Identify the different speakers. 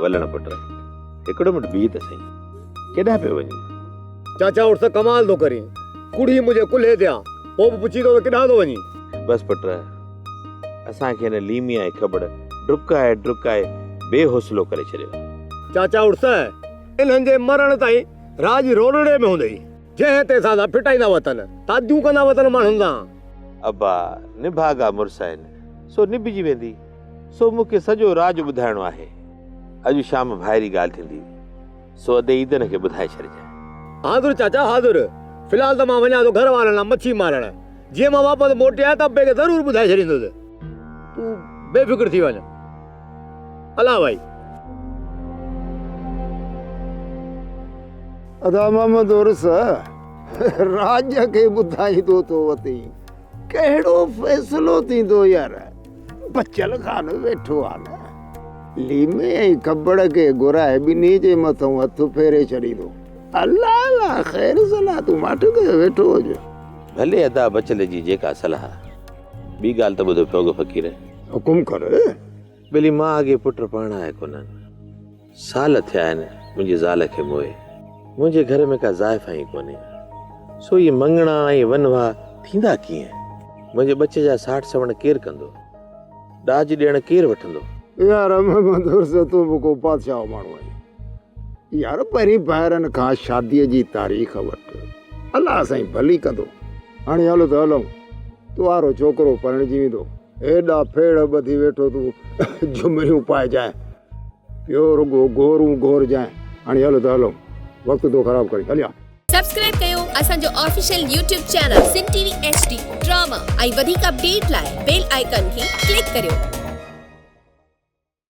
Speaker 1: वलण पुट हिकिड़ो मिंट बीह त सही केॾांहुं पियो वञे?
Speaker 2: चाचा उर्स कमाल थो करी कुड़ी मुंहिंजे कुल्हे ते पोइ बि पुछी थो केॾांहुं थो वञी।
Speaker 1: बसि पुट असांखे हिन लीमिया जी ख़बर डुकाए डुकाए बेहौसलो करे छॾियो।
Speaker 2: चाचा उर्स इन्हनि जे मरण ताईं राज रोड़े में हूंदई जंहिं ते सादा फिटाईंदा वतन तादियूं कंदा वतन माण्हुनि सां।
Speaker 1: अब्बा निभागा मुड़ुस आहिनि सो निभिजी वेंदी। सो मूंखे सॼो राज ॿुधाइणो आहे। अॼु शाम भाइरी ॻाल्हि थींदी सो अधे ईदन खे ॿुधाए छॾिजांइ।
Speaker 2: हाज़ुर चाचा हाज़ुर। फ़िलहाल त मां वञा थो घर वारनि लाइ मच्छी मारण। जीअं मां वापसि मोटे आहियां त अब्बे खे ज़रूरु ॿुधाए छॾींदुसि। तूं बेफ़िक्र थी वञ। अला भाई
Speaker 3: अदा मोहम्मद उर्स राज खे ॿुधाईंदो तो वती कहिड़ो फ़ैसिलो थींदो यार। बचल खान वेठो आहे न लीमे ऐं खबड़ खे घुराए ॿिन्ही जे मथां हथु फेरे छॾींदो। अल्लाह अल्लाह ख़ैर सलाह तूं माठ करे वेठो हुजे।
Speaker 1: भले अदा बचल जी जेका सलाह ॿी ॻाल्हि त ॿुधो पियो फ़क़ीर।
Speaker 3: हुकुम कर।
Speaker 1: भली मां अॻे पुट पढ़ाए कोन्हनि। साल थिया आहिनि मुंहिंजी ज़ाल खे मोए। मुंहिंजे घर में का ज़ाइफ़ा ई कोन्हे। सो इहे मंगणा ऐं वनवा थींदा कीअं? मुंहिंजे बचे जा साठ सवण केरु कंदो? ॾाज ॾियण केरु वठंदो?
Speaker 3: यार मोहम्मद उर्स तूं बि को बादशाह माण्हू आहीं। यार पहिरीं ॿाहिरनि खां शादीअ जी तारीख़ वठ। अलाह साईं भली कंदो। हाणे हलो त हलूं। तुआरो छोकिरो परिणिजी वेंदो। हेॾा फेड़ ॿधी वेठो तूं झुमरियूं पाइजांइ पियो रुगो गोरूं घोरजांइ। हाणे हलो त हलूं वक़्तु तो ख़राब करी हलिया।
Speaker 4: सब्सक्राइब कयो असांजो official YouTube channel Sindh TV HD drama ऐं वधीक अपडेट लाइ बेल आइकन खे क्लिक करियो।